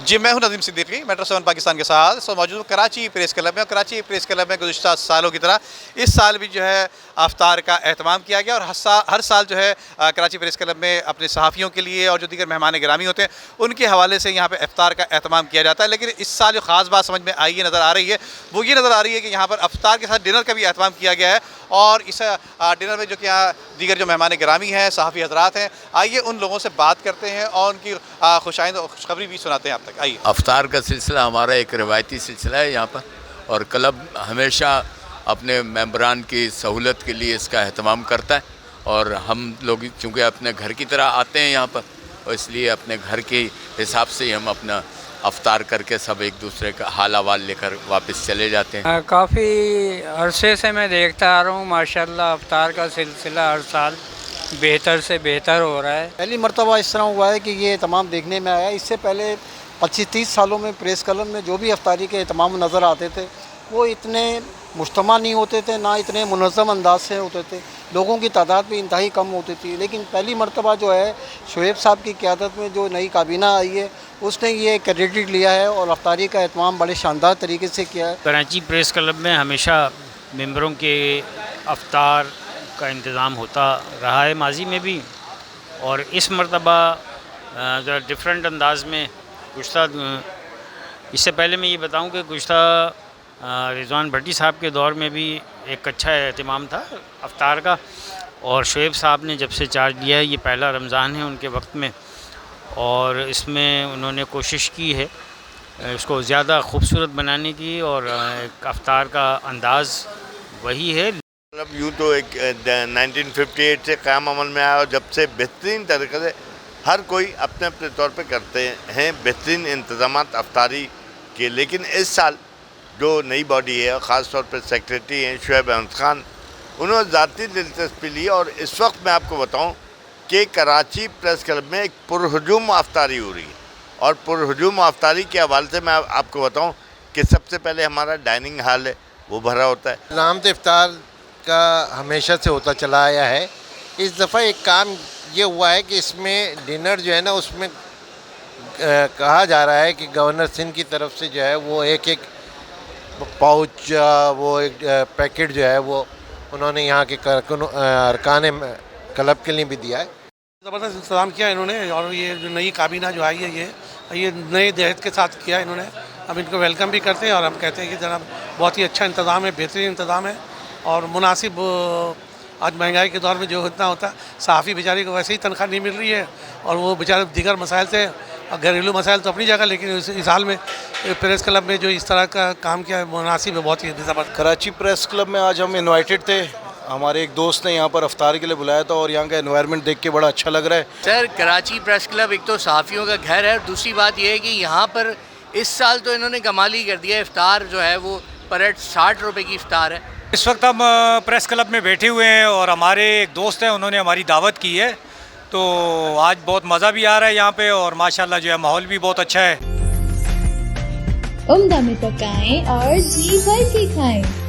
जी, मैं हूं नदीम सिद्दीकी, मेट्रो 7 पाकिस्तान के साथ। मौजूद हूं कराची प्रेस क्लब में, और कराची प्रेस क्लब में गुज़िश्ता सालों की तरह इस साल भी जो है अफ्तार का एहतमाम किया गया। और हर साल जो है कराची प्रेस क्लब में अपने सहाफ़ियों के लिए और जो दीगर मेहमान गिरामी होते हैं उनके हवाले से यहाँ पर अफ्तार का एहतमाम किया जाता है। लेकिन इस साल जो ख़ास बात समझ में आई नज़र आ रही है वो ये नज़र आ रही है कि यहाँ पर अफ्तार के साथ डिनर का भी एहतमाम किया गया है। और इस डिनर में जो कि यहाँ दीगर जो मेहमान गिरामी हैं, सहाफ़ी हज़रात हैं, आइए उन लोगों से बात करते हैं और उनकी खुशाइंद और खुशखबरी भी सुनाते हैं आप तक। आइए। अफ्तार का सिलसिला हमारा एक रिवायती सिलसिला है यहाँ पर, और क्लब हमेशा अपने मेंबरान की सहूलत के लिए इसका एहतमाम करता है। और हम लोग चूँकि अपने घर की तरह आते हैं यहाँ पर, और इसलिए अपने घर के हिसाब से ही हम अपना अफ्तार करके सब एक दूसरे का हाल अहवाल लेकर वापस चले जाते हैं। काफ़ी अरसे से मैं देखता आ रहा हूँ, माशाल्लाह अफ्तार का सिलसिला हर साल बेहतर से बेहतर हो रहा है। पहली मरतबा इस तरह हुआ है कि ये तमाम देखने में आया। इससे पहले 25-30 सालों में प्रेस क्लब में जो भी अफ्तारी के तमाम नज़र आते थे वो इतने मुज्तमा नहीं होते थे, ना इतने मुनज़्ज़म अंदाज से होते थे, लोगों की तादाद भी इंतहाई कम होती थी। लेकिन पहली मरतबा जो है शुएब साहब की क़यादत में जो नई काबीना आई है उसने ये क्रेडिट लिया है और अफ्तारी का एहतमाम बड़े शानदार तरीके से किया है। कराची प्रेस क्लब में हमेशा मेंबरों के अफ्तार का इंतज़ाम होता रहा है माजी में भी, और इस मरतबा ज़रा डिफरेंट अंदाज में इससे पहले मैं ये बताऊं कि गुज़श्ता रिजवान भट्टी साहब के दौर में भी एक अच्छा एहतमाम था अफ्तार का, और शुएब साहब ने जब से चार्ज लिया है, ये पहला रमज़ान है उनके वक्त में, और इसमें उन्होंने कोशिश की है इसको ज़्यादा खूबसूरत बनाने की, और एक अफ्तार का अंदाज़ वही है। मतलब यूँ तो एक 1958 से क़याम अमल में आया, और जब से बेहतरीन तरीके से हर कोई अपने अपने तौर पे करते हैं बेहतरीन इंतज़ामात अफ्तारी के। लेकिन इस साल जो नई बॉडी है और ख़ास तौर पे सेक्रेटरी हैं शुएब अहमद ख़ान, उन्होंने ज़ाती दिलचस्पी ली। और इस वक्त मैं आपको बताऊं कि कराची प्रेस क्लब में एक पुरहुजूम अफ्तारी हो रही है, और पुरहुजूम अफ्तारी के हवाले से मैं आपको बताऊँ कि सबसे पहले हमारा डाइनिंग हॉल है वो भरा होता है। नाम तो इफ्तार का हमेशा से होता चला आया है। इस दफ़ा एक काम ये हुआ है कि इसमें डिनर जो है ना, उसमें कहा जा रहा है कि गवर्नर सिंध की तरफ से जो है वो एक पाउच, वो एक पैकेट जो है वो उन्होंने यहाँ के अरकान क्लब के लिए भी दिया है। ज़बरदस्त इंतज़ाम किया इन्होंने, और ये जो नई काबीना जो आई है ये नए देहत के साथ किया इन्होंने। हम इनको वेलकम भी करते हैं, और हम कहते हैं कि जनाब बहुत ही अच्छा इंतज़ाम है, बेहतरीन इंतज़ाम है और मुनासिब। आज महंगाई के दौर में जो इतना होता है, सहाफ़ी बेचारे को वैसे ही तनख्वाह नहीं मिल रही है, और वो बेचारे दीगर मसाइल से, घरेलू मसाइल तो अपनी जगह, लेकिन इस हाल में प्रेस क्लब में जो इस तरह का काम किया है मुनासिब है, बहुत ही ज़बरदस्त। कराची प्रेस क्लब में आज हम इनवाइटेड थे, हमारे एक दोस्त ने यहाँ पर अफ्तार के लिए बुलाया था, और यहाँ का एनवायरनमेंट देख के बड़ा अच्छा लग रहा है। सर, कराची प्रेस क्लब एक तो सहाफ़ियों का घर है, और दूसरी बात यह है कि यहाँ पर इस साल तो इन्होंने कमाल ही कर दिया। इफ्तार जो है वो पर हेड 60 रुपये की इफ्तार है। इस वक्त हम प्रेस क्लब में बैठे हुए हैं, और हमारे एक दोस्त हैं, उन्होंने हमारी दावत की है, तो आज बहुत मज़ा भी आ रहा है यहाँ पे, और माशाल्लाह जो है माहौल भी बहुत अच्छा है। उम्दा में पकाएं और जी भर के खाएं।